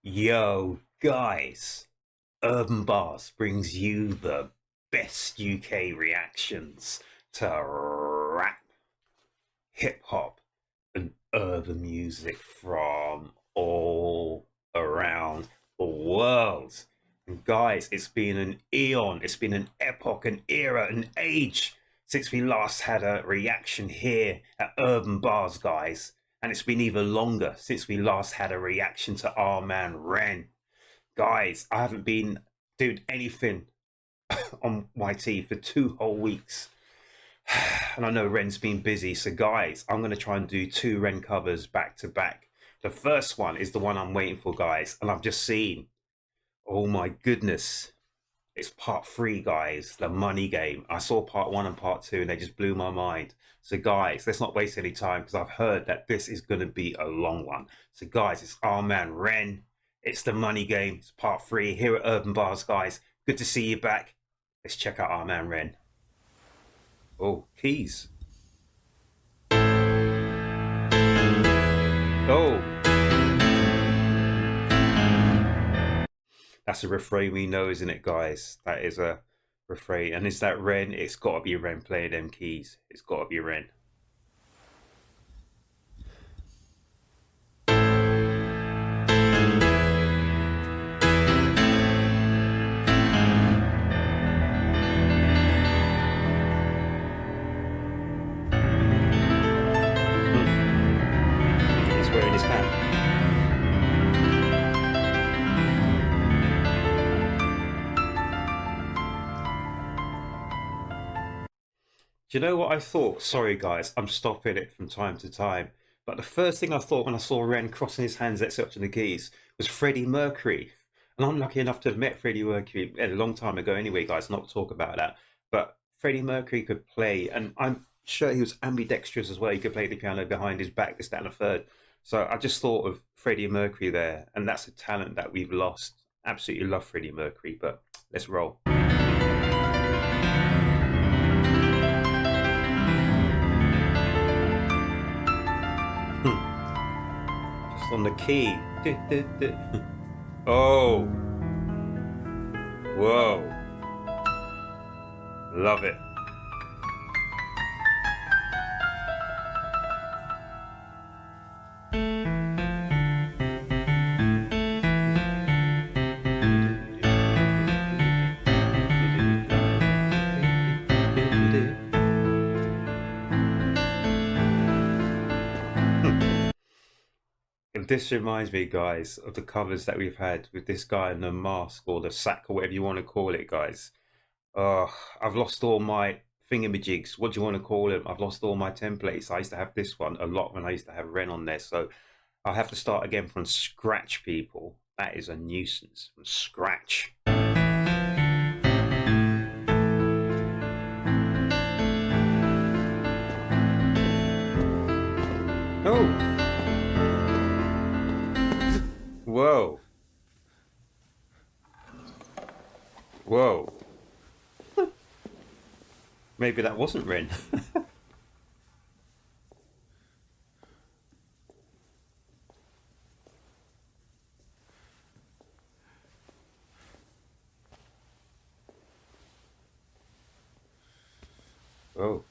Yo, guys, Urban Barz brings you the best UK reactions to rap, hip hop, and urban music from all around the world. And guys, it's been an eon, it's been an epoch, an era, an age since we last had a reaction here at Urban Bars, guys. And it's been even longer since we last had a reaction to our man Ren. Guys, I haven't been doing anything on YT for 2 whole weeks. And I know Ren's been busy. So, guys, I'm going to try and do two Ren covers back to back. The first one is the one I'm waiting for, guys. And I've just seen, oh my goodness, it's part three, guys, the money game. I saw part one and part two, and they just blew my mind. So, guys, let's not waste any time because I've heard that this is going to be a long one. So, guys, it's our man Ren. It's the money game. It's part three here at Urban Bars, guys. Good to see you back. Let's check out our man Ren. Oh, keys. Oh, that's a refrain we know, isn't it, guys? That is a refrain. And is that Ren? It's got to be Ren playing them keys. It's got to be Ren. He's wearing his hat. Do you know what I thought? Sorry, guys, I'm stopping it from time to time. But the first thing I thought when I saw Ren crossing his hands accepting the keys was Freddie Mercury. And I'm lucky enough to have met Freddie Mercury a long time ago anyway, guys, not to talk about that. But Freddie Mercury could play, and I'm sure he was ambidextrous as well. He could play the piano behind his back, this, that, and a third. So I just thought of Freddie Mercury there, and that's a talent that we've lost. Absolutely love Freddie Mercury, but let's roll. Just on the key. Oh, whoa, love it. And this reminds me, guys, of the covers that we've had with this guy in the mask or the sack or whatever you want to call it, guys. Oh, I've lost all my thingamajigs. What do you want to call them? I've lost all my templates. I used to have this one a lot when I used to have Ren on there. So I'll have to start again from scratch, people. That is a nuisance. From scratch. Oh. Whoa. Whoa. Maybe that wasn't Ren. Oh.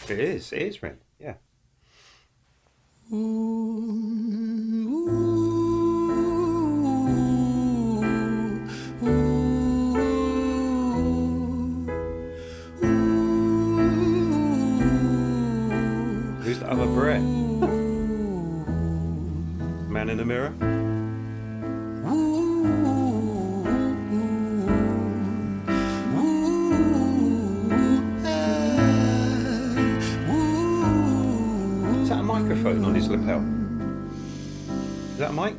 It is Ren. Yeah. Who's the other Brett? Man in the mirror? Is that a microphone on his lapel? Is that a mic?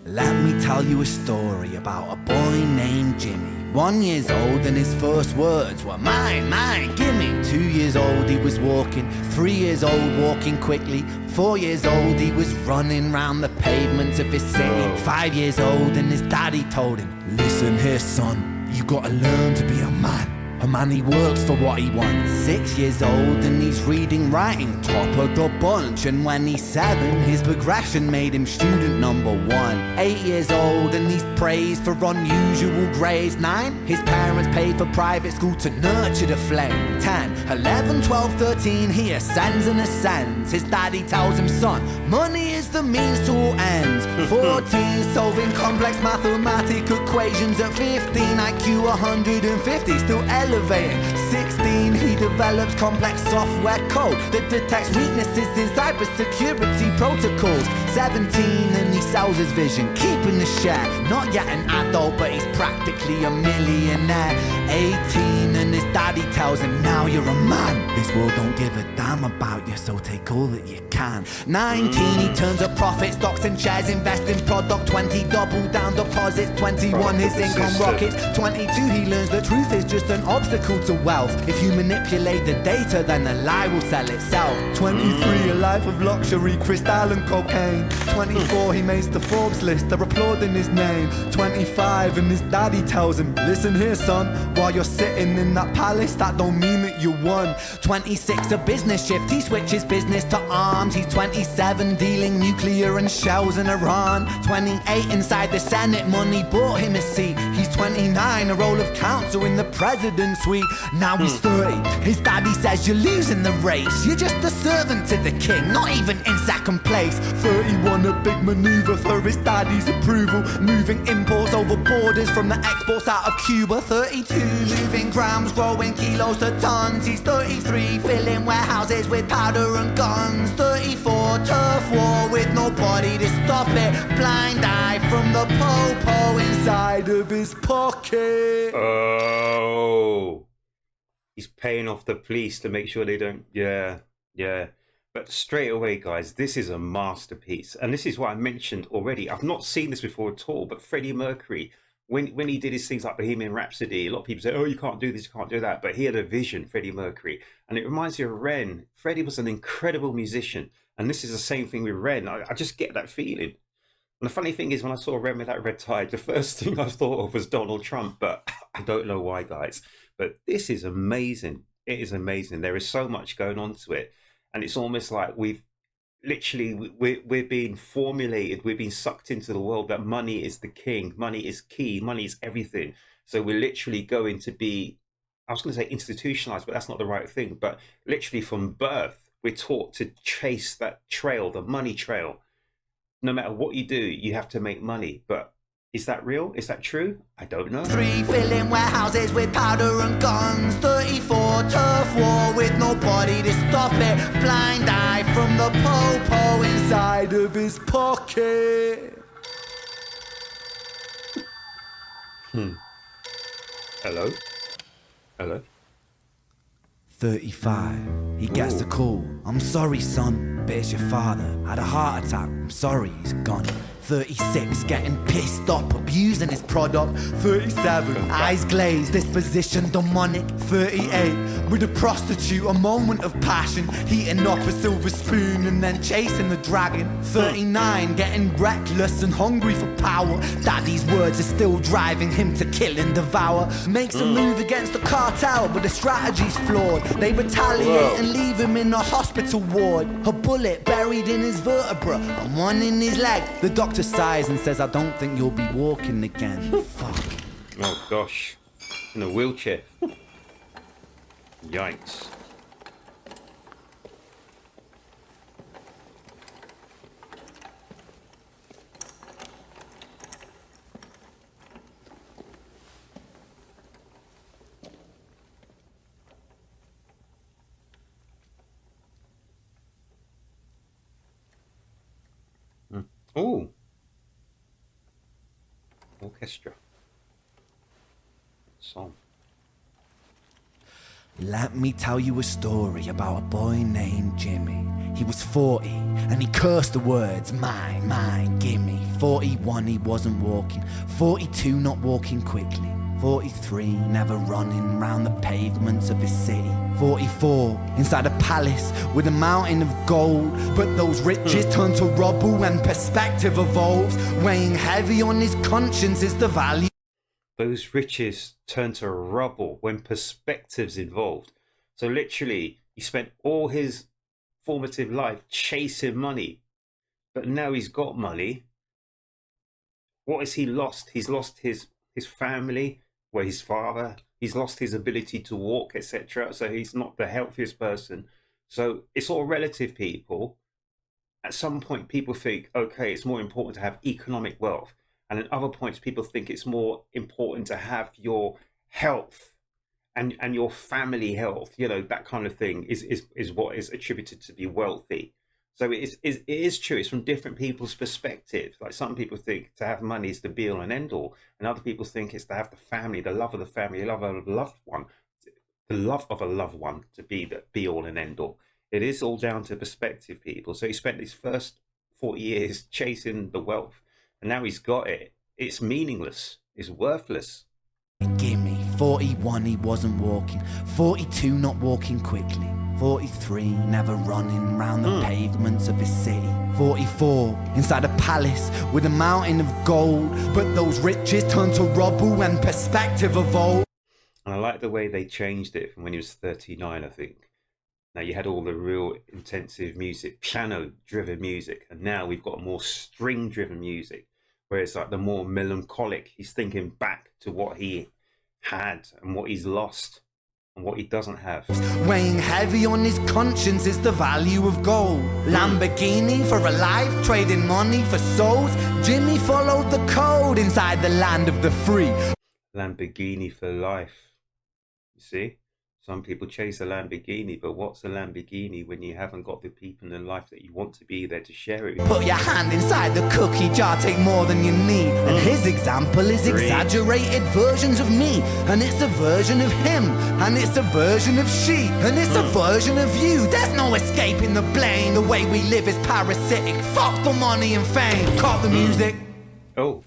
Let me tell you a story about a boy named Jimmy. 1 year old and his first words were mine, mine, gimme. 2 years old he was walking, 3 years old walking quickly. 4 years old he was running round the pavements of his city. 5 years old and his daddy told him, listen here son, you gotta learn to be a man. A man, he works for what he wants. 6 years old and he's reading, writing, top of the bunch. And when he's 7, his progression made him student number 1. 8 years old and he's praised for unusual grades. 9, his parents paid for private school to nurture the flame. 10, 11, 12, 13, he ascends and ascends. His daddy tells him, son, money is the means to all ends. 14, solving complex mathematical equations. At 15, IQ 150, still elevating. 16, he develops complex software code that detects weaknesses in cybersecurity protocols. 17, and he sells his vision, keeping the share. Not yet an adult, but he's practically a millionaire. 18, and his daddy tells him, now you're a man. This world don't give a damn about you, so take all that you can. 19, he turns a profit, stocks and shares, invest in product. 20, double down deposits. 21, his income rockets. 22, he learns the truth is just an obstacle to wealth. If you manipulate the data, then the lie will sell itself. 23, a life of luxury, crystal and cocaine. 24, he makes the Forbes list, they're applauding his name. 25, and his daddy tells him, listen here son, while you're sitting in that palace, that don't mean that you won. 26, a business shift, he switches business to arms. He's 27, dealing nuclear and shells in Iran. 28, inside the Senate, money bought him a seat. He's 29, a role of counsel in the president's suite. Now he's 30, his daddy says you're losing the race. You're just a servant to the king, not even in second place. 31, a big maneuver for his daddy's approval, moving imports over borders from the exports out of Cuba. 32, moving grams, growing kilos to tons. He's 33, filling warehouses with powder and guns. 34, turf war with nobody to stop it. Blind eye from the po-po inside of his pocket. Oh, he's paying off the police to make sure they don't. Yeah. But straight away, guys, this is a masterpiece. And this is what I mentioned already. I've not seen this before at all, but Freddie Mercury, when he did his things like Bohemian Rhapsody, a lot of people say, oh, you can't do this, you can't do that. But he had a vision, Freddie Mercury. And it reminds me of REN. Freddie was an incredible musician. And this is the same thing with REN. I just get that feeling. And the funny thing is, when I saw REN with that red tie, the first thing I thought of was Donald Trump. But I don't know why, guys. But this is amazing. It is amazing. There is so much going on to it. And it's almost like we're being formulated, we're being sucked into the world that money is the king, money is key, money is everything. So we're literally going to be, I was going to say institutionalized, but that's not the right thing. But literally from birth, we're taught to chase that trail, the money trail. No matter what you do, you have to make money. But is that real? Is that true? I don't know. 3, filling warehouses with powder and guns. 34, turf war with nobody to stop it. Blind eye from the po-po inside of his pocket. Hello? 35, he gets the call. I'm sorry son, but it's your father. Had a heart attack, I'm sorry, he's gone. 36, getting pissed up, abusing his product. 37, eyes glazed, disposition demonic. 38, with a prostitute, a moment of passion, heating up a silver spoon and then chasing the dragon. 39, getting reckless and hungry for power. Daddy's words are still driving him to kill and devour. Makes a move against the cartel, but the strategy's flawed. They retaliate and leave him in a hospital ward. A bullet buried in his vertebra and one in his leg. The doctor sighs and says, I don't think you'll be walking again. Fuck. Oh gosh, in a wheelchair. Yikes. Oh, orchestra song. Let me tell you a story about a boy named Jimmy. He was 40 and he cursed the words mine, mine, gimme. 41 he wasn't walking, 42 not walking quickly, 43 never running round the pavements of his city, 44 inside a palace with a mountain of gold, but those riches turn to rubble when perspective evolves. Weighing heavy on his conscience is the value. Those riches turn to rubble when perspective's involved. So literally, he spent all his formative life chasing money, but now he's got money. What has he lost? He's lost his family, where his father, he's lost his ability to walk, etc. So he's not the healthiest person. So it's all relative, people. At some point, people think, okay, it's more important to have economic wealth. And at other points, people think it's more important to have your health and your family health, you know, that kind of thing is what is attributed to be wealthy. So it is true. It's from different people's perspectives. Like some people think to have money is the be all and end all, and other people think it's to have the family, the love of the family, the love of a loved one, the love of a loved one to be the be all and end all. It is all down to perspective, people. So he spent his first 40 years chasing the wealth, and now he's got it. It's meaningless. It's worthless. Gimme, 41 he wasn't walking, 42 not walking quickly, 43 never running round the pavements of his city, 44 inside a palace with a mountain of gold, but those riches turn to rubble when perspective evolves. And I like the way they changed it from when he was 39, I think. Now you had all the real intensive music, piano-driven music, and now we've got more string-driven music, where it's like the more melancholic. He's thinking back to what he had and what he's lost and what he doesn't have. Weighing heavy on his conscience is the value of gold. Lamborghini for a life, trading money for souls. Jimmy followed the code inside the land of the free. Lamborghini for life. You see? Some people chase a Lamborghini, but what's a Lamborghini when you haven't got the people in life that you want to be there to share it with? Put your hand inside the cookie jar, take more than you need. And his example is exaggerated versions of me. And it's a version of him. And it's a version of she. And it's a version of you. There's no escaping the blame. The way we live is parasitic. Fuck the money and fame. Caught the music. Oh,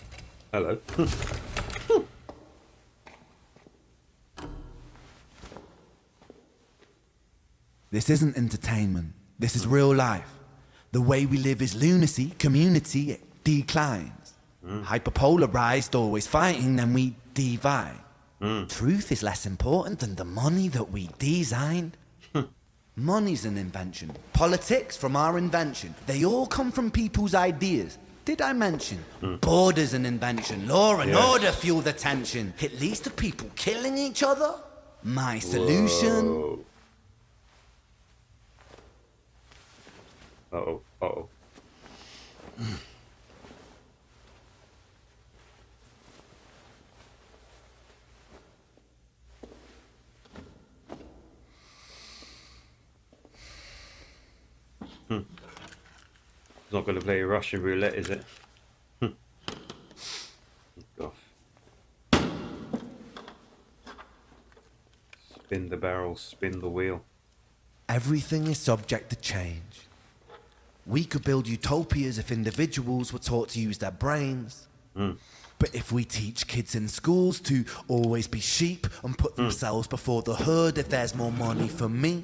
hello. This isn't entertainment. This is real life. The way we live is lunacy, community, it declines. Hyperpolarized, always fighting, then we divide. Truth is less important than the money that we designed. Money's an invention. Politics from our invention. They all come from people's ideas. Did I mention? Border's an invention. Law and order fuel the tension. It leads to people killing each other. My solution... Whoa. Uh-oh, uh-oh. It's not going to play Russian roulette, is it? Gosh. Spin the barrel, spin the wheel. Everything is subject to change. We could build utopias if individuals were taught to use their brains. But if we teach kids in schools to always be sheep and put themselves before the herd if there's more money for me,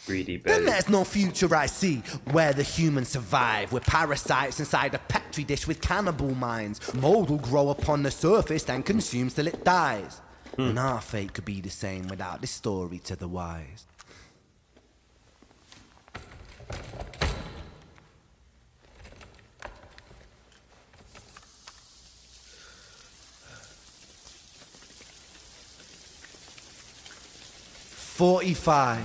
Greedy belly. then there's no future I see where the humans survive. We're parasites inside a petri dish with cannibal minds. Mold will grow upon the surface then consume till it dies. And our fate could be the same without this story to the wise. "45.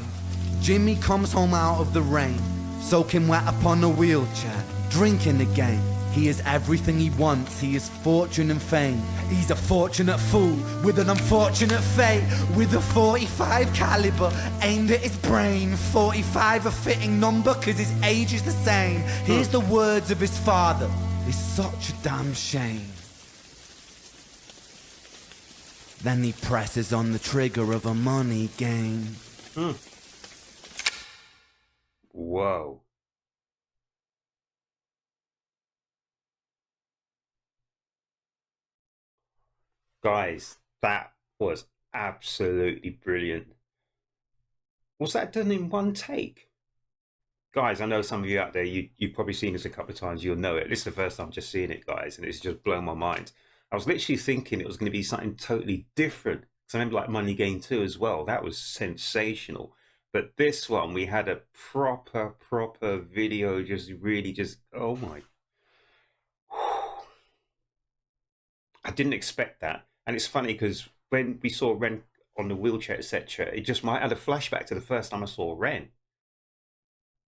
Jimmy comes home out of the rain, soaking wet upon a wheelchair, drinking again. He is everything he wants, he is fortune and fame. He's a fortunate fool with an unfortunate fate, with a 45 caliber aimed at his brain. 45 a fitting number cause his age is the same. Here's the words of his father, it's such a damn shame. Then he presses on the trigger of a money game. Whoa. Guys, that was absolutely brilliant. Was that done in one take? Guys, I know some of you out there, you've probably seen this a couple of times, you'll know it. This is the first time I'm just seeing it, guys, and it's just blown my mind. I was literally thinking it was going to be something totally different. Because I remember like Money Game 2 as well. That was sensational. But this one, we had a proper video, just really just, oh my. I didn't expect that. And it's funny because when we saw Ren on the wheelchair, etc., it just might add a flashback to the first time I saw Ren.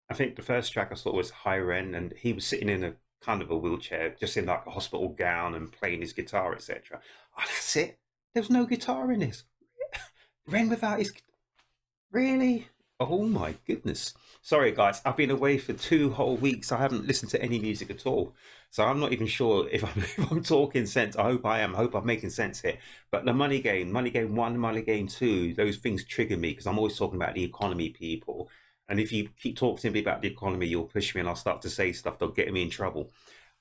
I think the first track I saw was High Ren, and he was sitting in a kind of a wheelchair, just in like a hospital gown and playing his guitar, etc. Oh, that's it. There's no guitar in this. Ren without his. Really? Oh my goodness. Sorry, guys. I've been away for 2 whole weeks. I haven't listened to any music at all. So I'm not even sure if I'm, if I'm talking sense. I hope I am. I hope I'm making sense here. But the Money Game 1, Money Game 2, those things trigger me because I'm always talking about the economy, people. And if you keep talking to me about the economy, you'll push me and I'll start to say stuff that'll get me in trouble.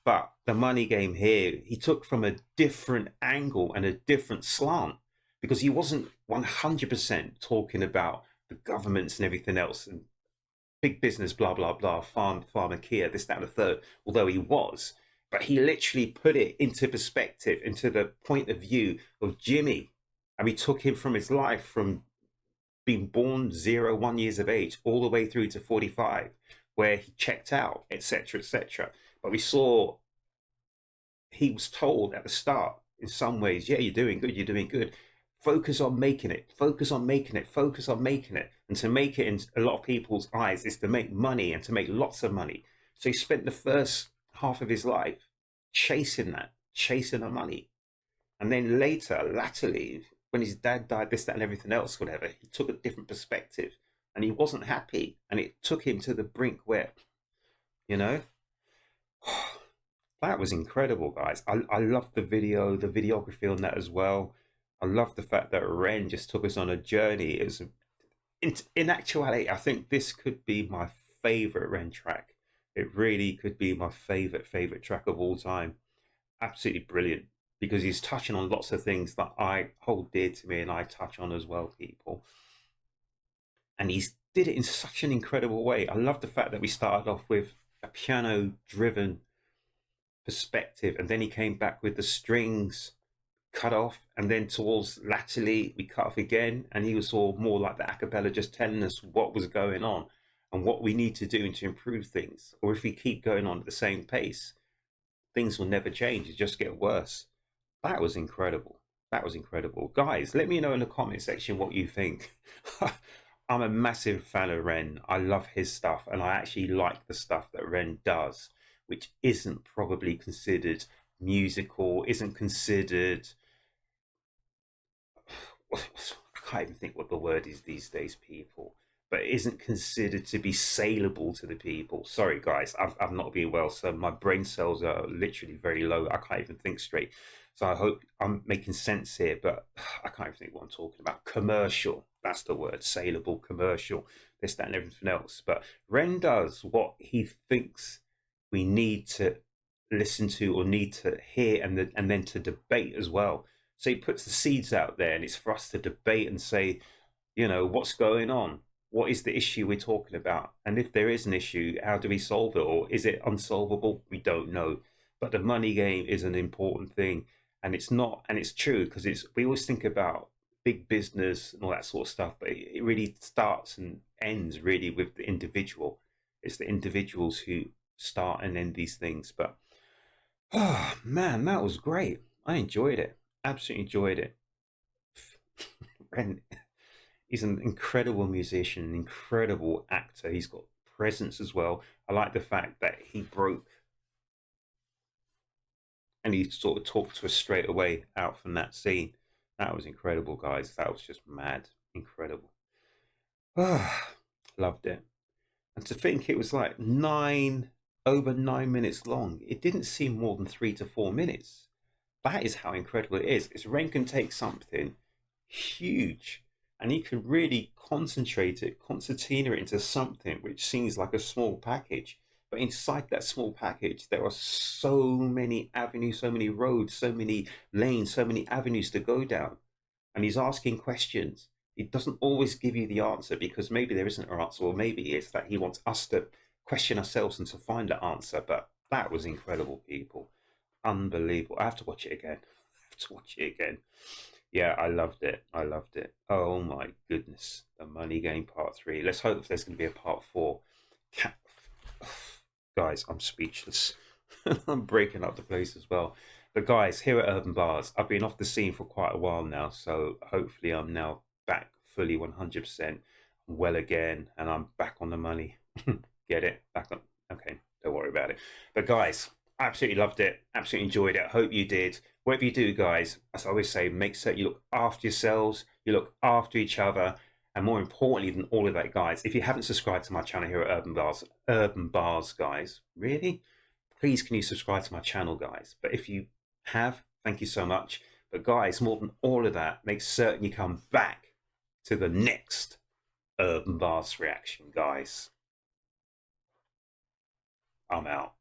But the Money Game here, he took from a different angle and a different slant because he wasn't 100% talking about the governments and everything else and big business, blah, blah, blah, pharmacia, this, that, and the third, although he was. But he literally put it into perspective, into the point of view of Jimmy. And we took him from his life from being born 1 years of age all the way through to 45, where he checked out, etc., etc. But we saw he was told at the start, in some ways, yeah, you're doing good, you're doing good. Focus on making it, focus on making it, focus on making it. And to make it in a lot of people's eyes is to make money and to make lots of money. So he spent the first half of his life chasing that, chasing the money. And then later, latterly, when his dad died, this, that, and everything else, whatever, he took a different perspective and he wasn't happy. And it took him to the brink where, you know, that was incredible, guys. I love the video, the videography on that as well. I love the fact that Ren just took us on a journey. In actuality, I think this could be my favorite Ren track. It really could be my favorite track of all time. Absolutely brilliant because he's touching on lots of things that I hold dear to me and I touch on as well, people. And he's did it in such an incredible way. I love the fact that we started off with a piano driven perspective and then he came back with the strings cut off, and then towards latterly we cut off again, and he was all more like the a cappella, just telling us what was going on and what we need to do to improve things. Or if we keep going on at the same pace, things will never change, it just get worse. That was incredible. That was incredible. Guys, let me know in the comment section what you think. I'm a massive fan of Ren. I love his stuff, and I actually like the stuff that Ren does, which isn't probably considered musical, isn't considered, I can't even think what the word is these days, people, but it isn't considered to be saleable to the people. Sorry, guys, I've not been well, so my brain cells are literally very low. I can't even think straight. So I hope I'm making sense here, but I can't even think what I'm talking about. Commercial, that's the word, saleable, commercial, this, that, and everything else. But Ren does what he thinks we need to listen to or need to hear, and then to debate as well. So he puts the seeds out there, and it's for us to debate and say, you know, what's going on? What is the issue we're talking about? And if there is an issue, how do we solve it? Or is it unsolvable? We don't know. But the money game is an important thing. And it's not, and it's true, because we always think about big business and all that sort of stuff, but it really starts and ends really with the individual. It's the individuals who start and end these things. But oh man, that was great. I enjoyed it. Absolutely enjoyed it. And he's an incredible musician, an incredible actor. He's got presence as well. I like the fact that he broke and he sort of talked to us straight away out from that scene. That was incredible, guys. That was just mad. Incredible. Loved it. And to think it was like over 9 minutes long. It didn't seem more than 3 to 4 minutes. That is how incredible it is. It's Ren can take something huge and he can really concentrate it, concertina it into something which seems like a small package, But inside that small package, there are so many avenues, so many roads, so many lanes, so many avenues to go down. And he's asking questions. He doesn't always give you the answer because maybe there isn't an answer, or maybe it's that he wants us to question ourselves and to find the answer. But that was incredible, people. Unbelievable. I have to watch it again. I have to watch it again. Yeah, I loved it. I loved it. Oh my goodness. The Money Game Part 3. Let's hope there's going to be a Part 4. Guys, I'm speechless. I'm breaking up the place as well. But guys, here at Urb'n Barz, I've been off the scene for quite a while now, so hopefully I'm now back fully 100% well again, and I'm back on the money. Get it? Back on. Okay, don't worry about it. But guys, absolutely loved it. Absolutely enjoyed it. I hope you did. Whatever you do, guys, as I always say, make certain you look after yourselves, you look after each other, and more importantly than all of that, guys, if you haven't subscribed to my channel here at Urb'n Barz, guys, really, please can you subscribe to my channel, guys? But if you have, thank you so much. But guys, more than all of that, make certain you come back to the next Urb'n Barz reaction, guys. I'm out.